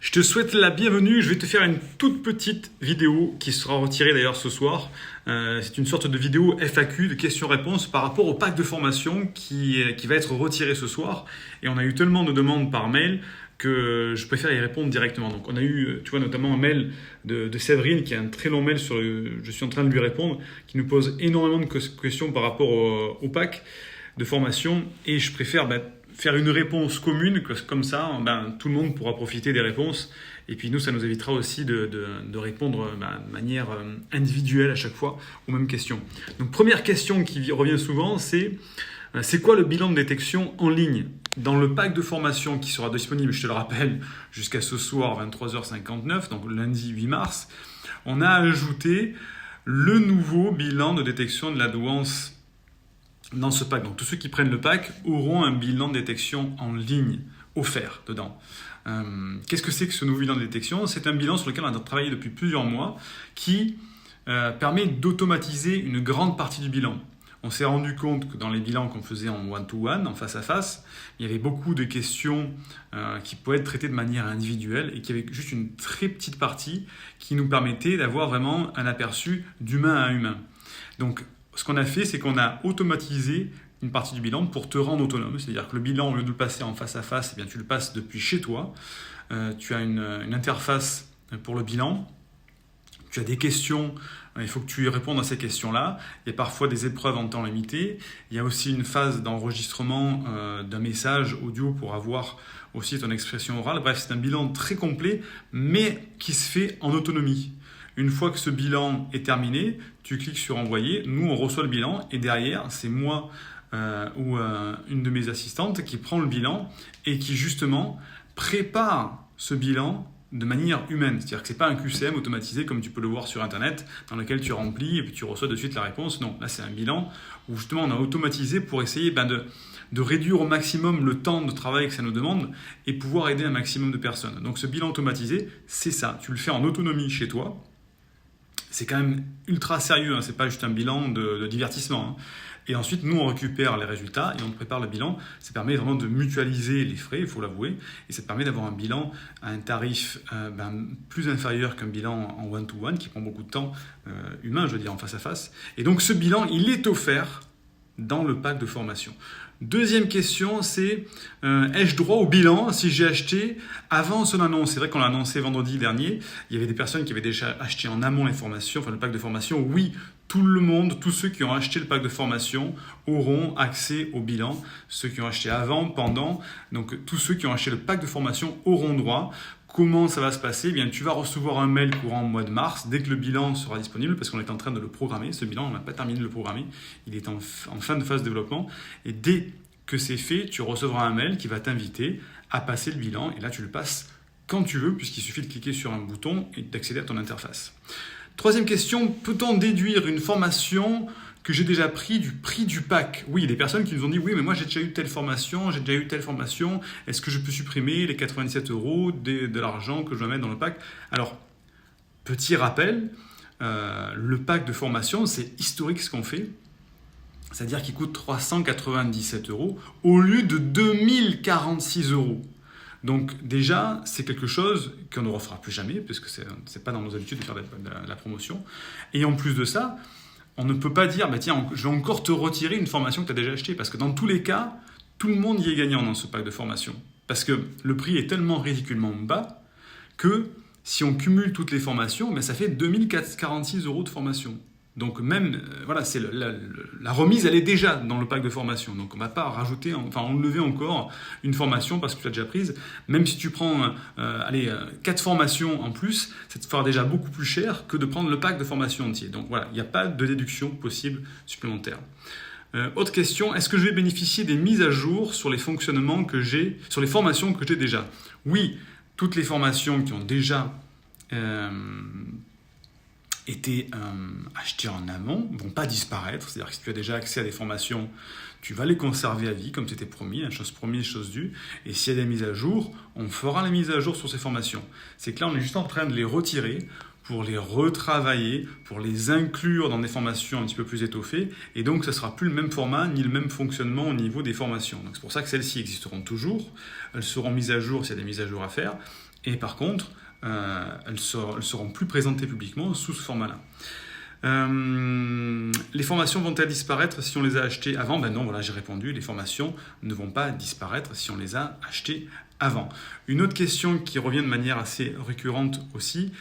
Je te souhaite la bienvenue. Je vais te faire une toute petite vidéo qui sera retirée d'ailleurs ce soir. C'est une sorte de vidéo FAQ, de questions-réponses par rapport au pack de formation qui va être retiré ce soir. Et on a eu tellement de demandes par mail que je préfère y répondre directement. Donc on a eu, tu vois, notamment un mail de Séverine qui a un très long mail je suis en train de lui répondre, qui nous pose énormément de questions par rapport au pack de formation. Et je préfère faire une réponse commune, comme ça, tout le monde pourra profiter des réponses. Et puis nous, ça nous évitera aussi de répondre de manière individuelle à chaque fois aux mêmes questions. Donc première question qui revient souvent, c'est quoi le bilan de détection en ligne? Dans le pack de formation qui sera disponible, je te le rappelle, jusqu'à ce soir 23h59, donc lundi 8 mars, on a ajouté le nouveau bilan de détection de la douance dans ce pack. Donc tous ceux qui prennent le pack auront un bilan de détection en ligne offert dedans. Qu'est-ce que c'est que ce nouveau bilan de détection? C'est un bilan sur lequel on a travaillé depuis plusieurs mois qui permet d'automatiser une grande partie du bilan. On s'est rendu compte que dans les bilans qu'on faisait en one-to-one, en face-à-face, il y avait beaucoup de questions qui pouvaient être traitées de manière individuelle et qu'il y avait juste une très petite partie qui nous permettait d'avoir vraiment un aperçu d'humain à humain. Donc, ce qu'on a fait, c'est qu'on a automatisé une partie du bilan pour te rendre autonome. C'est-à-dire que le bilan, au lieu de le passer en face-à-face, tu le passes depuis chez toi. Tu as une interface pour le bilan. Tu as des questions, il faut que tu répondes à ces questions-là. Il y a parfois des épreuves en temps limité. Il y a aussi une phase d'enregistrement d'un message audio pour avoir aussi ton expression orale. Bref, c'est un bilan très complet, mais qui se fait en autonomie. Une fois que ce bilan est terminé, tu cliques sur envoyer. Nous, on reçoit le bilan et derrière, c'est moi ou une de mes assistantes qui prend le bilan et qui justement prépare ce bilan de manière humaine. C'est-à-dire que ce n'est pas un QCM automatisé comme tu peux le voir sur Internet dans lequel tu remplis et puis tu reçois de suite la réponse. Non, là c'est un bilan où justement on a automatisé pour essayer de réduire au maximum le temps de travail que ça nous demande et pouvoir aider un maximum de personnes. Donc ce bilan automatisé, c'est ça. Tu le fais en autonomie chez toi. C'est quand même ultra sérieux, hein. C'est pas juste un bilan de divertissement. Hein. Et ensuite, nous, on récupère les résultats et on prépare le bilan. Ça permet vraiment de mutualiser les frais, il faut l'avouer. Et ça permet d'avoir un bilan à un tarif plus inférieur qu'un bilan en one-to-one, qui prend beaucoup de temps humain, je veux dire, en face-à-face. Et donc, ce bilan, il est offert dans le pack de formation. Deuxième question, c'est ai-je droit au bilan si j'ai acheté avant son annonce? C'est vrai qu'on l'a annoncé vendredi dernier. Il y avait des personnes qui avaient déjà acheté en amont les formations, le pack de formation. Oui, tout le monde, tous ceux qui ont acheté le pack de formation auront accès au bilan. Ceux qui ont acheté avant, pendant, donc tous ceux qui ont acheté le pack de formation auront droit. Comment ça va se passer? Eh bien, tu vas recevoir un mail courant au mois de mars, dès que le bilan sera disponible, parce qu'on est en train de le programmer. Ce bilan, on n'a pas terminé de le programmer. Il est en fin de phase de développement. Et dès que c'est fait, tu recevras un mail qui va t'inviter à passer le bilan. Et là, tu le passes quand tu veux, puisqu'il suffit de cliquer sur un bouton et d'accéder à ton interface. Troisième question, peut-on déduire une formation que j'ai déjà pris du prix du pack? Oui, il y a des personnes qui nous ont dit « Oui, mais moi j'ai déjà eu telle formation, est-ce que je peux supprimer les 97 € de l'argent que je dois mettre dans le pack ?» Alors, petit rappel, le pack de formation, c'est historique ce qu'on fait. C'est-à-dire qu'il coûte 397 € au lieu de 2046 €. Donc déjà, c'est quelque chose qu'on ne refera plus jamais, puisque ce n'est pas dans nos habitudes de faire de la promotion. Et en plus de ça, on ne peut pas dire tiens, je vais encore te retirer une formation que tu as déjà achetée, parce que dans tous les cas, tout le monde y est gagnant dans ce pack de formation. Parce que le prix est tellement ridiculement bas que si on cumule toutes les formations, ça fait 2046 € de formation. Donc même, c'est la remise, elle est déjà dans le pack de formation. Donc on ne va pas rajouter, enlever encore une formation parce que tu l'as déjà prise. Même si tu prends 4 formations en plus, ça te fera déjà beaucoup plus cher que de prendre le pack de formation entier. Donc voilà, il n'y a pas de déduction possible supplémentaire. Autre question, est-ce que je vais bénéficier des mises à jour sur les fonctionnements que j'ai, sur les formations que j'ai déjà? Oui, toutes les formations qui ont déjà été achetées en amont ne vont pas disparaître. C'est-à-dire que si tu as déjà accès à des formations, tu vas les conserver à vie, comme c'était promis, chose promise, chose due. Et s'il y a des mises à jour, on fera les mises à jour sur ces formations. C'est que là, on est juste en train de les retirer pour les retravailler, pour les inclure dans des formations un petit peu plus étoffées. Et donc, ça ne sera plus le même format ni le même fonctionnement au niveau des formations. Donc, c'est pour ça que celles-ci existeront toujours. Elles seront mises à jour s'il y a des mises à jour à faire. Et par contre, elles seront plus présentées publiquement sous ce format-là. Les formations vont-elles disparaître si on les a achetées avant? Ben non, voilà, j'ai répondu, les formations ne vont pas disparaître si on les a achetées avant. Une autre question qui revient de manière assez récurrente aussi,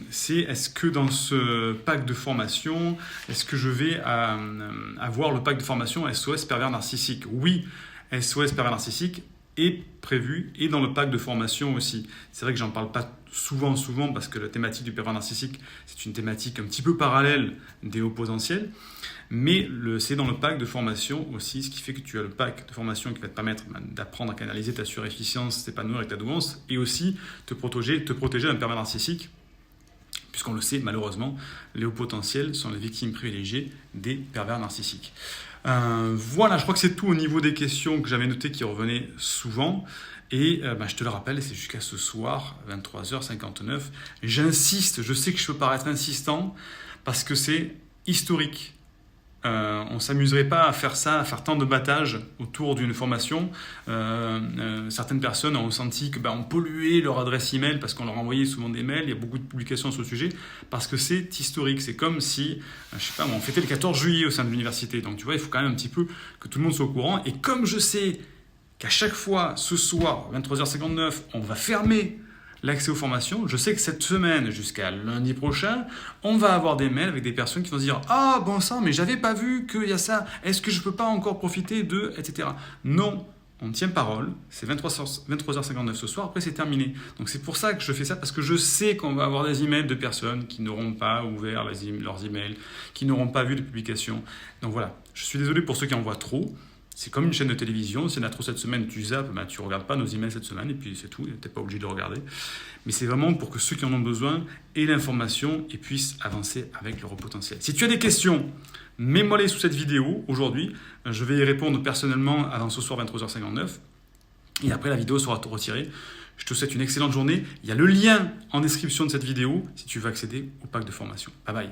c'est est-ce que dans ce pack de formation, est-ce que je vais avoir le pack de formation SOS pervers narcissique? Oui, SOS pervers narcissique est prévu et dans le pack de formation aussi. C'est vrai que j'en parle pas souvent parce que la thématique du pervers narcissique, c'est une thématique un petit peu parallèle des hauts potentiels, mais c'est dans le pack de formation aussi, ce qui fait que tu as le pack de formation qui va te permettre d'apprendre à canaliser ta surefficience, t'épanouir avec ta douance et aussi te protéger d'un pervers narcissique. Puisqu'on le sait, malheureusement, les hauts potentiels sont les victimes privilégiées des pervers narcissiques. Voilà, je crois que c'est tout au niveau des questions que j'avais notées qui revenaient souvent. Et je te le rappelle, c'est jusqu'à ce soir, 23h59. J'insiste, je sais que je peux paraître insistant, parce que c'est historique. On ne s'amuserait pas à faire ça, à faire tant de battage autour d'une formation. Certaines personnes ont senti que on polluait leur adresse email parce qu'on leur envoyait souvent des mails. Il y a beaucoup de publications sur le sujet parce que c'est historique. C'est comme si, on fêtait le 14 juillet au sein de l'université. Donc tu vois, il faut quand même un petit peu que tout le monde soit au courant. Et comme je sais qu'à chaque fois, ce soir, 23h59, on va fermer l'accès aux formations, je sais que cette semaine, jusqu'à lundi prochain, on va avoir des mails avec des personnes qui vont se dire « Ah, bon sang, mais j'avais pas vu qu'il y a ça, est-ce que je peux pas encore profiter de... » etc. Non, on tient parole, c'est 23h59 ce soir, après c'est terminé. Donc c'est pour ça que je fais ça, parce que je sais qu'on va avoir des emails de personnes qui n'auront pas ouvert leurs emails, qui n'auront pas vu de publication. Donc voilà, je suis désolé pour ceux qui envoient trop. C'est comme une chaîne de télévision, s'il y en a trop cette semaine, tu zappes, tu ne regardes pas nos emails cette semaine et puis c'est tout, tu n'es pas obligé de le regarder. Mais c'est vraiment pour que ceux qui en ont besoin aient l'information et puissent avancer avec leur potentiel. Si tu as des questions, mets-moi-les sous cette vidéo aujourd'hui. Je vais y répondre personnellement avant ce soir 23h59 et après la vidéo sera retirée. Je te souhaite une excellente journée. Il y a le lien en description de cette vidéo si tu veux accéder au pack de formation. Bye bye.